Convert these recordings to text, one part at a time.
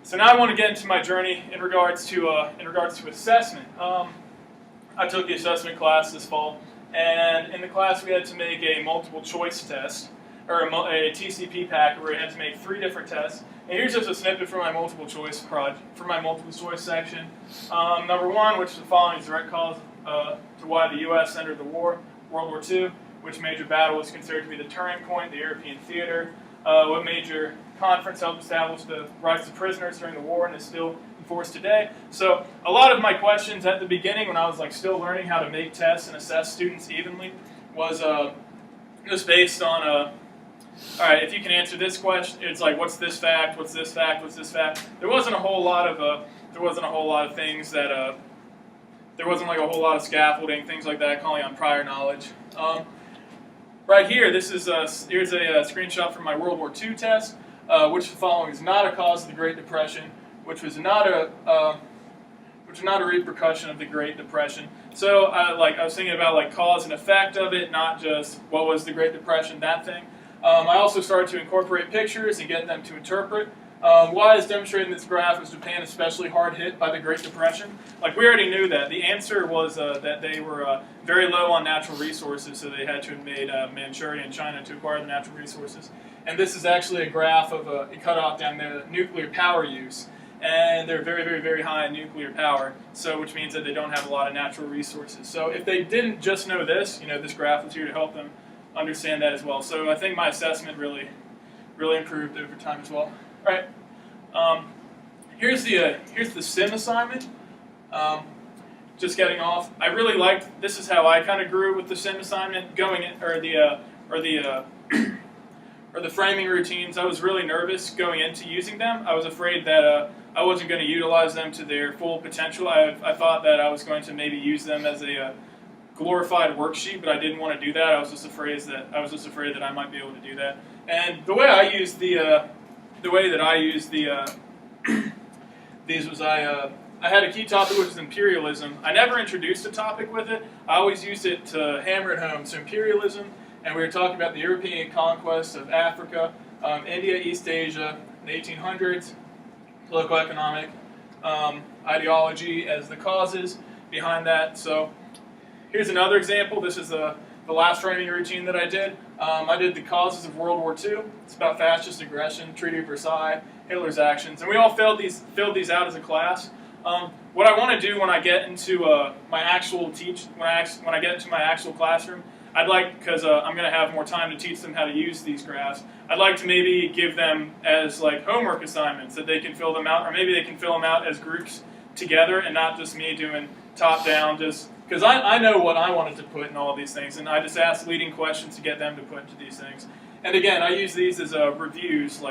So now I want to get into my journey in regards to assessment. I took the assessment class this fall, and in the class we had to make a multiple choice test, or a TCP packet where we had to make 3 different tests. And here's just a snippet from my multiple choice section. Number 1, which is the following is direct cause to why the U.S. entered the war, World War II. Which major battle was considered to be the turning point, the European theater? What major conference helped establish the rights of prisoners during the war and is still enforced today? So a lot of my questions at the beginning, when I was still learning how to make tests and assess students evenly, was based on all right, if you can answer this question, it's like, what's this fact? What's this fact? What's this fact? There wasn't a whole lot of things that there wasn't a whole lot of scaffolding, things like that, calling on prior knowledge. Right here, here's a screenshot from my World War II test, which the following is not a cause of the Great Depression, which was not a repercussion of the Great Depression. So, I was thinking about cause and effect of it, not just what was the Great Depression, that thing. I also started to incorporate pictures and get them to interpret. Why is demonstrated in this graph was Japan especially hard hit by the Great Depression? We already knew that. The answer was that they were very low on natural resources, so they had to have made Manchuria and China to acquire the natural resources. And this is actually a graph of a cutoff down there, nuclear power use. And they're very, very, very high in nuclear power, so which means that they don't have a lot of natural resources. So if they didn't just know this, this graph was here to help them understand that as well. So I think my assessment really improved over time as well. All right, here's the sim assignment. Just getting off. I really liked. This is how I kind of grew with the sim assignment going in, or the framing routines. I was really nervous going into using them. I was afraid that I wasn't going to utilize them to their full potential. I thought that I was going to maybe use them as a glorified worksheet, but I didn't want to do that. I was just afraid that I might be able to do that. And the way I used these was I had a key topic, which was imperialism. I never introduced a topic with it. I always used it to hammer it home. So imperialism, and we were talking about the European conquest of Africa, India, East Asia, the 1800s, political economic ideology as the causes behind that. So here's another example. This is the last framing routine that I did. I did the causes of World War II. It's about fascist aggression, Treaty of Versailles, Hitler's actions, and we all filled these out as a class. What I want to do when I get into my actual when I get into my actual classroom, because I'm going to have more time to teach them how to use these graphs, I'd like to maybe give them as homework assignments that they can fill them out, or maybe they can fill them out as groups together and not just me doing top down, just because I know what I wanted to put in all of these things, and I just ask leading questions to get them to put into these things. And again, I use these as reviews.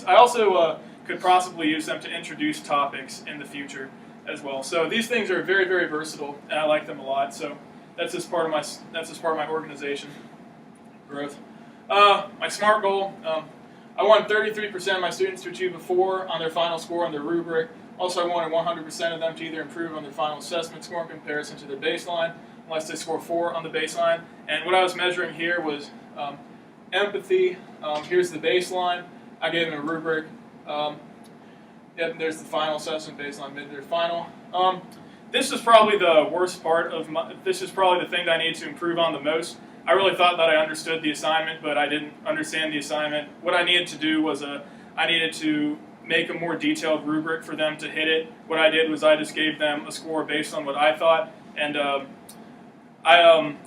I also could possibly use them to introduce topics in the future as well. So these things are very, very versatile, and I like them a lot. So that's just part of my organization growth. My SMART goal. I want 33% of my students to achieve a 4 on their final score on their rubric. Also, I wanted 100% of them to either improve on their final assessment score in comparison to their baseline, unless they score 4 on the baseline. And what I was measuring here was empathy. Here's the baseline. I gave them a rubric. Yep, there's the final assessment, baseline, mid-year final. This is probably the worst part of this is probably the thing that I need to improve on the most. I really thought that I understood the assignment, but I didn't understand the assignment. What I needed to do was I needed to make a more detailed rubric for them to hit it. What I did was I just gave them a score based on what I thought, and I kind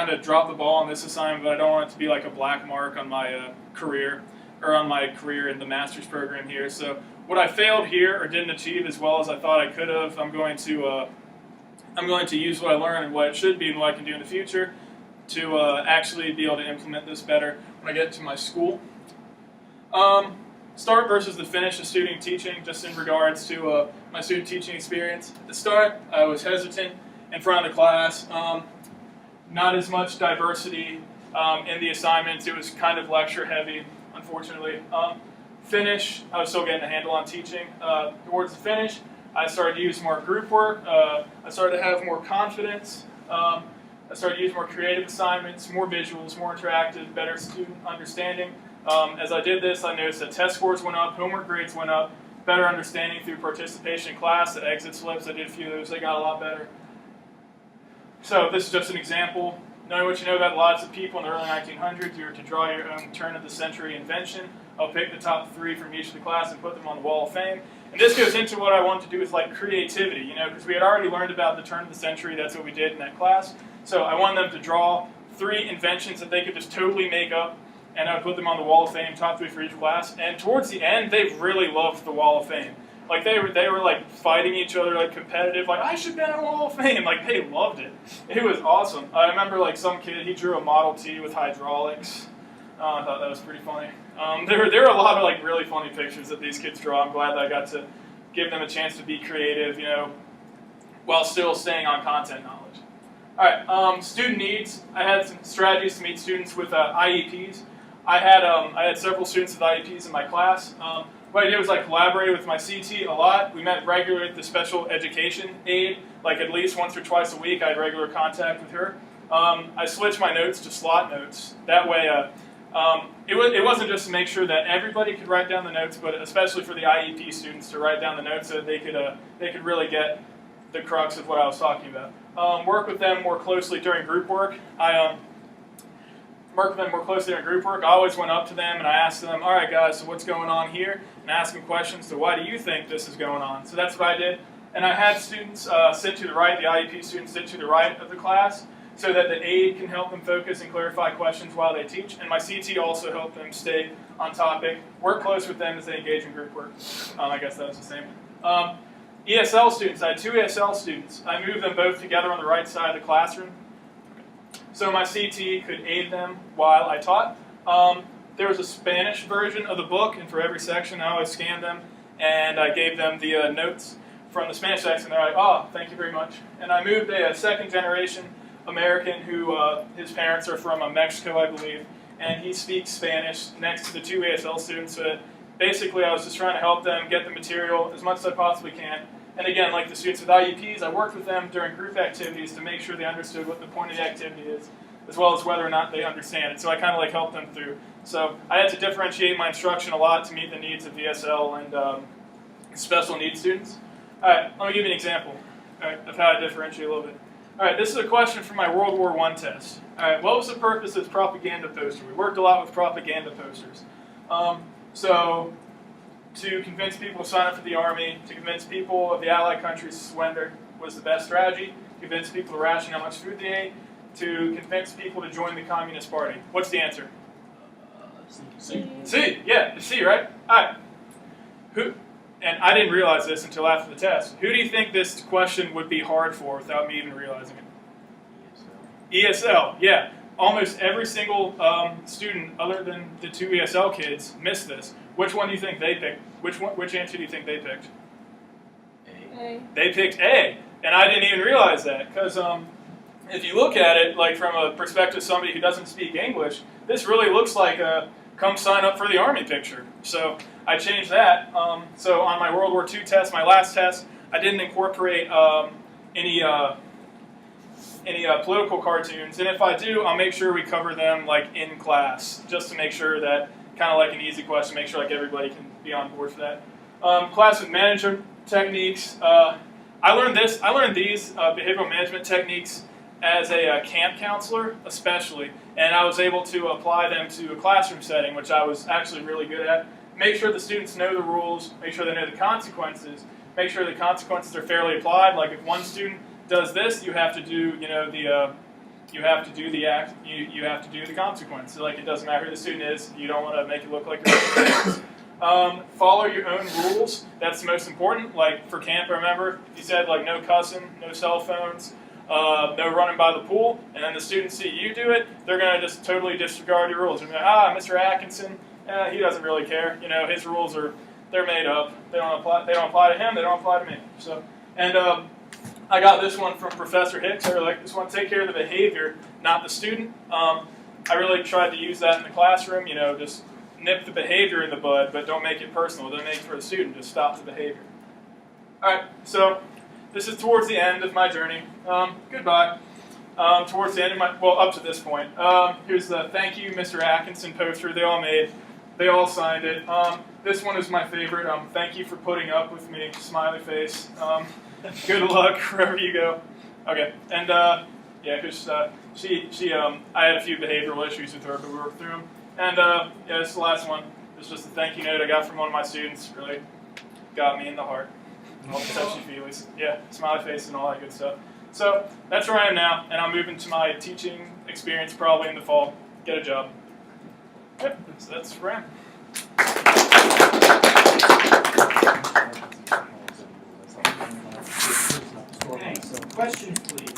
of dropped the ball on this assignment, but I don't want it to be like a black mark on my career in the master's program here. So what I failed here or didn't achieve as well as I thought I could have, I'm going to use what I learned and what it should be and what I can do in the future to actually be able to implement this better when I get to my school. Start versus the finish of student teaching, just in regards to my student teaching experience. At the start, I was hesitant in front of the class. Not as much diversity in the assignments. It was kind of lecture heavy, unfortunately. Finish, I was still getting a handle on teaching. Towards the finish, I started to use more group work. I started to have more confidence. I started to use more creative assignments, more visuals, more interactive, better student understanding. As I did this, I noticed that test scores went up, homework grades went up, better understanding through participation in class, the exit slips, I did a few of those, they got a lot better. So this is just an example. Knowing what you know about lots of people in the early 1900s, you were to draw your own turn-of-the-century invention. I'll pick the top 3 from each of the class and put them on the Wall of Fame. And this goes into what I want to do with like creativity, you know, because we had already learned about the turn of the century, that's what we did in that class. So I wanted them to draw 3 inventions that they could just totally make up, and I would put them on the Wall of Fame, top 3 for each class. And towards the end, they really loved the Wall of Fame. Like they were like fighting each other, like competitive, like I should be on the Wall of Fame. Like they loved it. It was awesome. I remember like some kid, he drew a Model T with hydraulics. I thought that was pretty funny. There were a lot of like really funny pictures that these kids draw. I'm glad that I got to give them a chance to be creative, you know, while still staying on content knowledge. All right, student needs. I had some strategies to meet students with IEPs. I had several students with IEPs in my class. What I did was I collaborated with my CT a lot. We met regularly with the special education aide, like at least once or twice a week. I had regular contact with her. I switched my notes to slot notes. That way, it wasn't just to make sure that everybody could write down the notes, but especially for the IEP students to write down the notes so that they could really get the crux of what I was talking about. Work with them more closely during group work. I always went up to them and I asked them, all right guys, so what's going on here? And ask them questions, so why do you think this is going on? So that's what I did. And I had students sit to the right, the IEP students sit to the right of the class, so that the aide can help them focus and clarify questions while they teach. And my CT also helped them stay on topic, work close with them as they engage in group work. I guess that was the same. ESL students, I had 2 ESL students. I moved them both together on the right side of the classroom, so my CT could aid them while I taught. There was a Spanish version of the book, and for every section I always scanned them, and I gave them the notes from the Spanish section. They're like, oh, thank you very much. And I moved a second-generation American who, his parents are from Mexico, I believe, and he speaks Spanish next to the 2 ESL students. So basically, I was just trying to help them get the material as much as I possibly can. And again, like the students with IEPs, I worked with them during group activities to make sure they understood what the point of the activity is, as well as whether or not they understand it. So I kind of like helped them through. So I had to differentiate my instruction a lot to meet the needs of ESL and special needs students. All right, let me give you an example of how I differentiate a little bit. All right, this is a question from my World War I test. All right, what was the purpose of this propaganda poster? We worked a lot with propaganda posters. So to convince people to sign up for the Army, to convince people of the Allied countries to surrender was the best strategy, to convince people to ration how much food they ate, to convince people to join the Communist Party. What's the answer? C. C, yeah, it's C, right? All right. Who? And I didn't realize this until after the test. Who do you think this question would be hard for without me even realizing it? ESL, yeah. Almost every single student other than the 2 ESL kids missed this. Which one do you think they picked? Which answer do you think they picked? A. They picked A, and I didn't even realize that because if you look at it like from a perspective of somebody who doesn't speak English, this really looks like a come sign up for the Army picture. So I changed that. So on my World War II test, my last test, I didn't incorporate any political cartoons, and if I do, I'll make sure we cover them like in class, just to make sure that, kind of like an easy question, make sure like everybody can be on board for that. Class with management techniques. I learned these behavioral management techniques as a camp counselor, especially, and I was able to apply them to a classroom setting, which I was actually really good at. Make sure the students know the rules, make sure they know the consequences, make sure the consequences are fairly applied. Like if one student does this, you have to do, you have to do the consequence. So like it doesn't matter who the student is, you don't want to make it look like you're follow your own rules. That's the most important. Like for camp, I remember you said like no cussing, no cell phones, no running by the pool, and then the students see you do it, they're going to just totally disregard your rules. They're going to be Mr. Atkinson, he doesn't really care. His rules they're made up. They don't apply to him. They don't apply to me. So, and I got this one from Professor Hicks. I really like this one. Take care of the behavior, not the student. I really tried to use that in the classroom. Just nip the behavior in the bud, but don't make it personal. Don't make it for the student. Just stop the behavior. All right. So this is towards the end of my journey. Goodbye. Towards the end of up to this point. Here's the thank you, Mr. Atkinson poster they all made. They all signed it. This one is my favorite. Thank you for putting up with me. Smiley face. Good luck wherever you go. Okay, and yeah, because I had a few behavioral issues with her, but we worked through them. And yeah, this is the last one. It's just a thank you note I got from one of my students. Really got me in the heart. All the touchy feelies. Yeah, smiley face and all that good stuff. So that's where I am now, and I'm moving to my teaching experience probably in the fall. Get a job. Yep, so that's where I am. Okay, so questions, please.